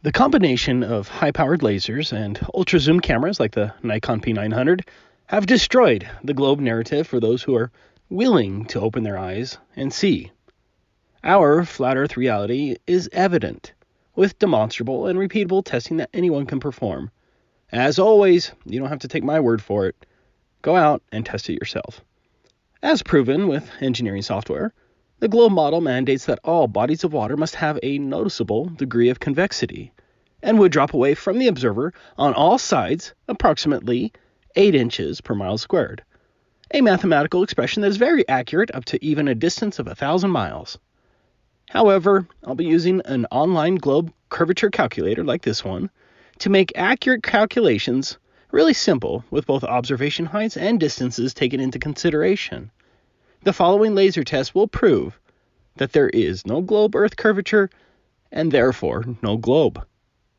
The combination of high-powered lasers and ultra-zoom cameras like the Nikon P900 have destroyed the globe narrative for those who are willing to open their eyes and see. Our flat Earth reality is evident, with demonstrable and repeatable testing that anyone can perform. As always, you don't have to take my word for it. Go out and test it yourself. As proven with engineering software, the globe model mandates that all bodies of water must have a noticeable degree of convexity and would drop away from the observer on all sides approximately 8 inches per mile squared, a mathematical expression that is very accurate up to even a distance of 1,000 miles. However, I'll be using an online globe curvature calculator like this one to make accurate calculations really simple with both observation heights and distances taken into consideration. The following laser test will prove that there is no globe Earth curvature and therefore no globe.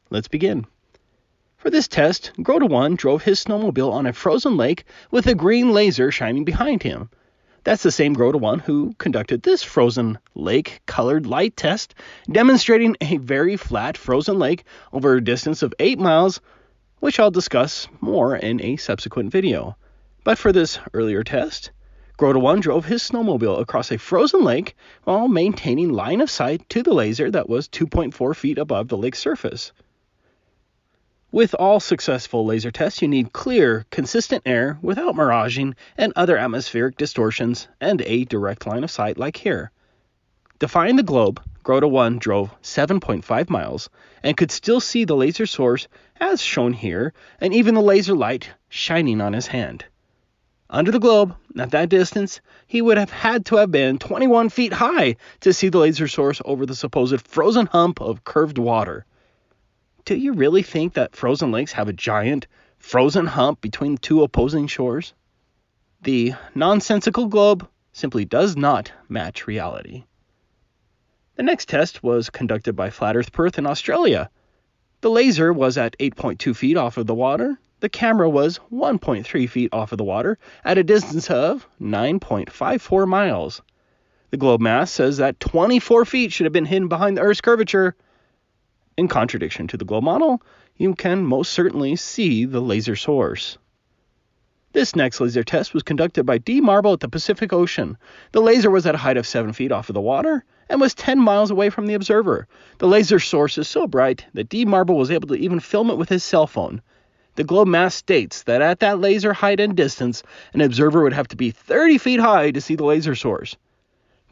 Let's begin. For this test, Grota 1 drove his snowmobile on a frozen lake with a green laser shining behind him. That's the same Grota 1 who conducted this frozen lake colored light test, demonstrating a very flat frozen lake over a distance of 8 miles, which I'll discuss more in a subsequent video. But for this earlier test, Grota 1 drove his snowmobile across a frozen lake while maintaining line of sight to the laser that was 2.4 feet above the lake's surface. With all successful laser tests, you need clear, consistent air without miraging and other atmospheric distortions and a direct line of sight like here. Defying the globe, Grota 1 drove 7.5 miles and could still see the laser source as shown here and even the laser light shining on his hand. Under the globe, at that distance, he would have had to have been 21 feet high to see the laser source over the supposed frozen hump of curved water. Do you really think that frozen lakes have a giant, frozen hump between two opposing shores? The nonsensical globe simply does not match reality. The next test was conducted by Flat Earth Perth in Australia. The laser was at 8.2 feet off of the water. The camera was 1.3 feet off of the water at a distance of 9.54 miles. The globe mass says that 24 feet should have been hidden behind the Earth's curvature. In contradiction to the globe model, you can most certainly see the laser source. This next laser test was conducted by D. Marble at the Pacific Ocean. The laser was at a height of 7 feet off of the water and was 10 miles away from the observer. The laser source is so bright that D. Marble was able to even film it with his cell phone. The globe mass states that at that laser height and distance, an observer would have to be 30 feet high to see the laser source.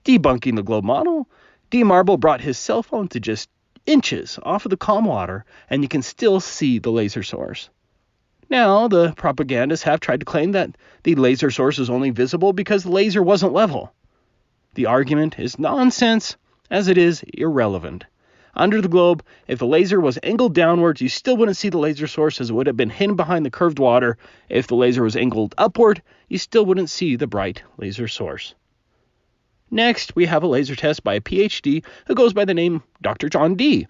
Debunking the globe model, D. Marble brought his cell phone to just inches off of the calm water, and you can still see the laser source. Now, the propagandists have tried to claim that the laser source is only visible because the laser wasn't level. The argument is nonsense, as it is irrelevant. Under the globe, if the laser was angled downwards, you still wouldn't see the laser source as it would have been hidden behind the curved water. If the laser was angled upward, you still wouldn't see the bright laser source. Next, we have a laser test by a PhD who goes by the name Dr. John D.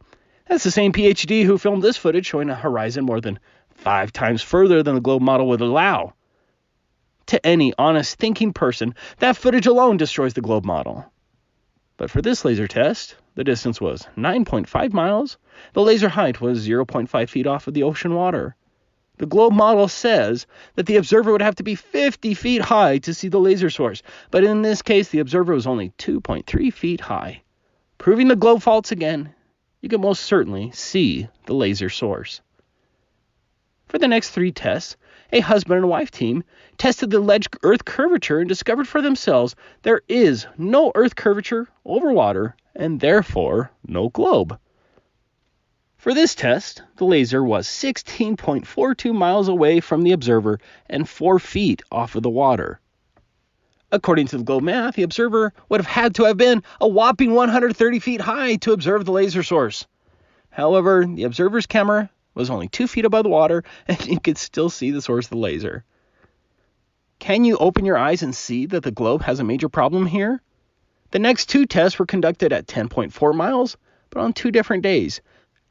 That's the same PhD who filmed this footage showing a horizon more than 5 times further than the globe model would allow. To any honest thinking person, that footage alone destroys the globe model. But for this laser test, the distance was 9.5 miles. The laser height was 0.5 feet off of the ocean water. The globe model says that the observer would have to be 50 feet high to see the laser source, but in this case, the observer was only 2.3 feet high. Proving the globe faults again, you can most certainly see the laser source. For the next 3 tests, a husband and wife team tested the alleged Earth curvature and discovered for themselves there is no Earth curvature over water and therefore no globe. For this test, the laser was 16.42 miles away from the observer and 4 feet off of the water. According to the globe math, the observer would have had to have been a whopping 130 feet high to observe the laser source. However, the observer's camera was only 2 feet above the water, and you could still see the source of the laser. Can you open your eyes and see that the globe has a major problem here? The next 2 tests were conducted at 10.4 miles, but on 2 different days.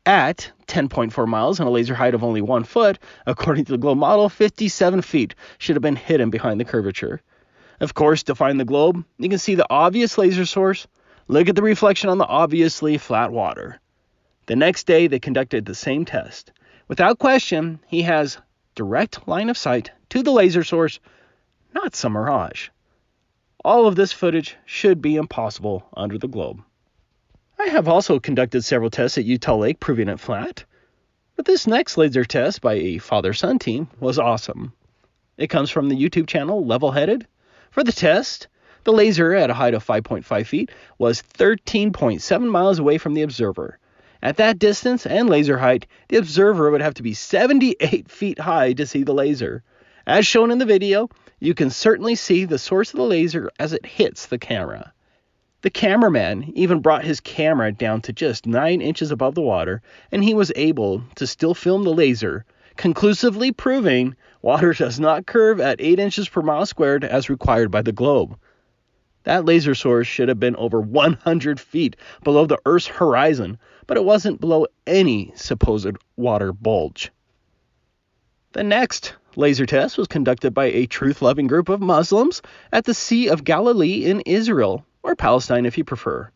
At 10.4 miles and a laser height of only 1 foot, according to the globe model, 57 feet should have been hidden behind the curvature. Of course, to find the globe, you can see the obvious laser source. Look at the reflection on the obviously flat water. The next day, they conducted the same test. Without question, he has direct line of sight to the laser source, not some mirage. All of this footage should be impossible under the globe. I have also conducted several tests at Utah Lake proving it flat, but this next laser test by a father-son team was awesome. It comes from the YouTube channel Level-Headed. For the test, the laser at a height of 5.5 feet was 13.7 miles away from the observer. At that distance and laser height, the observer would have to be 78 feet high to see the laser. As shown in the video, you can certainly see the source of the laser as it hits the camera. The cameraman even brought his camera down to just 9 inches above the water, and he was able to still film the laser, conclusively proving water does not curve at 8 inches per mile squared as required by the globe. That laser source should have been over 100 feet below the Earth's horizon, but it wasn't below any supposed water bulge. The next laser test was conducted by a truth-loving group of Muslims at the Sea of Galilee in Israel, or Palestine if you prefer.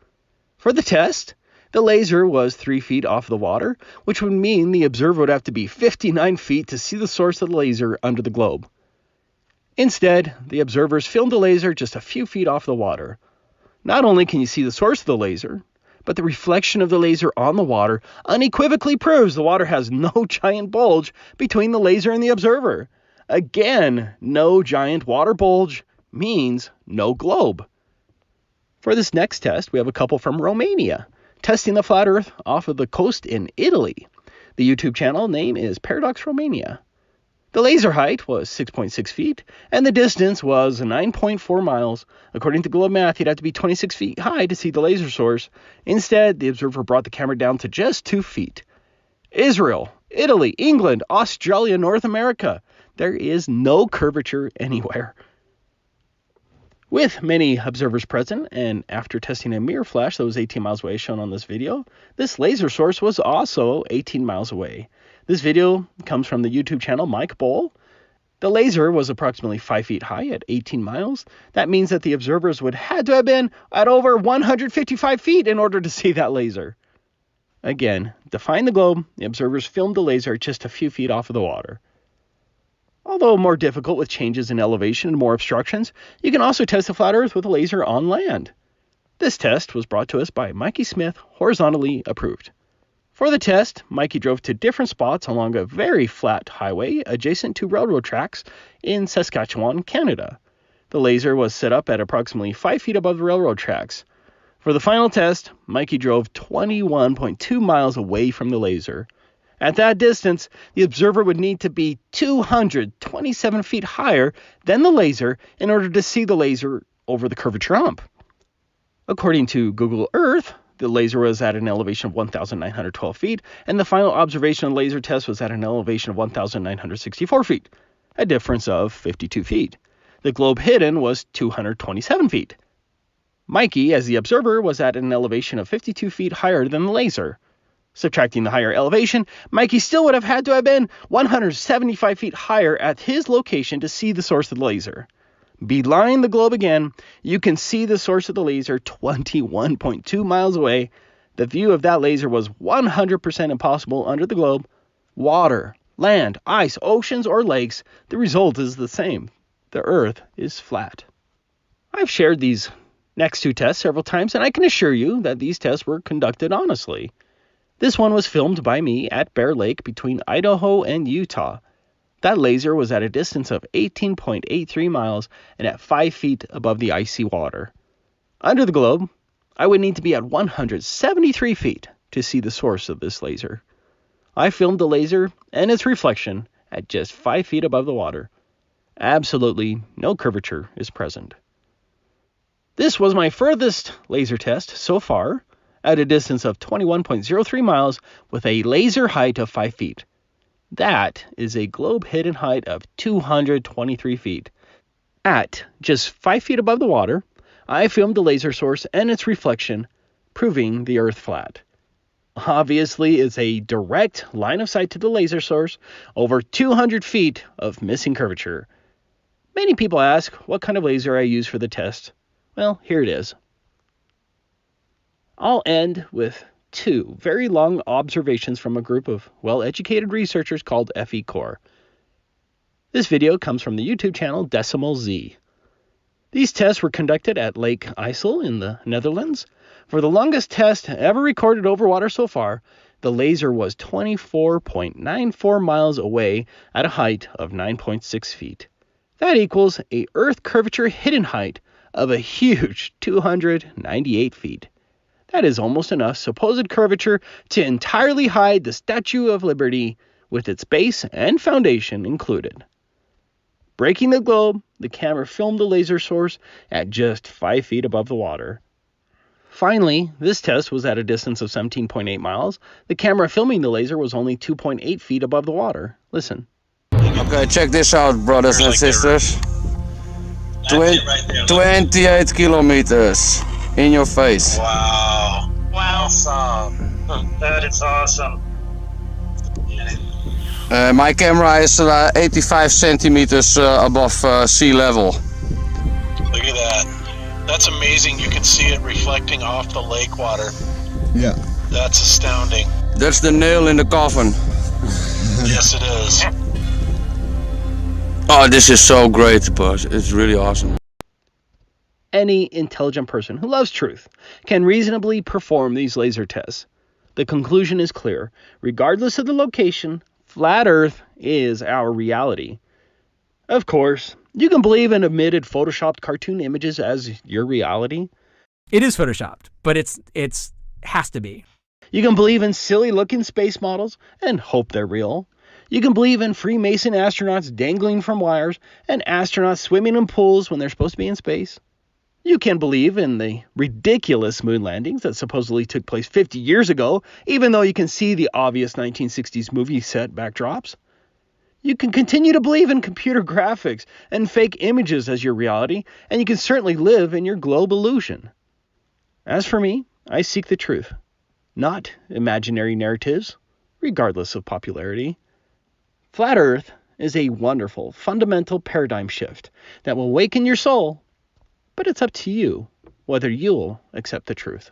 For the test, the laser was 3 feet off the water, which would mean the observer would have to be 59 feet to see the source of the laser under the globe. Instead, the observers filmed the laser just a few feet off the water. Not only can you see the source of the laser, but the reflection of the laser on the water unequivocally proves the water has no giant bulge between the laser and the observer. Again, no giant water bulge means no globe. For this next test, we have a couple from Romania, testing the flat Earth off of the coast in Italy. The YouTube channel name is Paradox Romania. The laser height was 6.6 feet, and the distance was 9.4 miles. According to Globe Math, you'd have to be 26 feet high to see the laser source. Instead, the observer brought the camera down to just 2 feet. Israel, Italy, England, Australia, North America. There is no curvature anywhere. With many observers present, and after testing a mirror flash that was 18 miles away shown on this video, this laser source was also 18 miles away. This video comes from the YouTube channel Mike Bowl. The laser was approximately 5 feet high at 18 miles. That means that the observers would had to have been at over 155 feet in order to see that laser. Again, defying the globe, the observers filmed the laser just a few feet off of the water. Although more difficult with changes in elevation and more obstructions, you can also test the flat Earth with a laser on land. This test was brought to us by Mikey Smith, horizontally approved. For the test, Mikey drove to different spots along a very flat highway adjacent to railroad tracks in Saskatchewan, Canada. The laser was set up at approximately 5 feet above the railroad tracks. For the final test, Mikey drove 21.2 miles away from the laser. At that distance, the observer would need to be 227 feet higher than the laser in order to see the laser over the curvature hump. According to Google Earth, the laser was at an elevation of 1,912 feet, and the final observation laser test was at an elevation of 1,964 feet, a difference of 52 feet. The globe hidden was 227 feet. Mikey, as the observer, was at an elevation of 52 feet higher than the laser. Subtracting the higher elevation, Mikey still would have had to have been 175 feet higher at his location to see the source of the laser. Beeline the globe again, you can see the source of the laser 21.2 miles away. The view of that laser was 100% impossible under the globe. Water, land, ice, oceans, or lakes, the result is the same. The Earth is flat. I've shared these next two tests several times, and I can assure you that these tests were conducted honestly. This one was filmed by me at Bear Lake between Idaho and Utah. That laser was at a distance of 18.83 miles and at 5 feet above the icy water. Under the globe, I would need to be at 173 feet to see the source of this laser. I filmed the laser and its reflection at just 5 feet above the water. Absolutely no curvature is present. This was my furthest laser test so far, at a distance of 21.03 miles with a laser height of 5 feet. That is a globe hidden height of 223 feet. At just 5 feet above the water, I filmed the laser source and its reflection, proving the Earth flat. Obviously, it's a direct line of sight to the laser source, over 200 feet of missing curvature. Many people ask what kind of laser I use for the test. Well, here it is. I'll end with two very long observations from a group of well-educated researchers called FE-Core. This video comes from the YouTube channel Decimal Z. These tests were conducted at Lake IJssel in the Netherlands. For the longest test ever recorded over water so far, the laser was 24.94 miles away at a height of 9.6 feet. That equals a Earth curvature hidden height of a huge 298 feet. That is almost enough supposed curvature to entirely hide the Statue of Liberty with its base and foundation included. Breaking the globe, the camera filmed the laser source at just 5 feet above the water. Finally, this test was at a distance of 17.8 miles. The camera filming the laser was only 2.8 feet above the water. Listen. Okay, check this out, brothers and sisters. 28 kilometers in your face. Wow. Awesome. That is awesome. My camera is 85 centimeters above sea level. Look at that. That's amazing. You can see it reflecting off the lake water. Yeah. That's astounding. That's the nail in the coffin. Yes, it is. Oh, this is so great, but it's really awesome. Any intelligent person who loves truth can reasonably perform these laser tests. The conclusion is clear. Regardless of the location, flat Earth is our reality. Of course, you can believe in omitted photoshopped cartoon images as your reality. It is photoshopped, but it's has to be. You can believe in silly-looking space models and hope they're real. You can believe in Freemason astronauts dangling from wires and astronauts swimming in pools when they're supposed to be in space. You can believe in the ridiculous moon landings that supposedly took place 50 years ago, even though you can see the obvious 1960s movie set backdrops. You can continue to believe in computer graphics and fake images as your reality, and you can certainly live in your globe illusion. As for me, I seek the truth, not imaginary narratives, regardless of popularity. Flat Earth is a wonderful, fundamental paradigm shift that will awaken your soul, but it's up to you whether you'll accept the truth.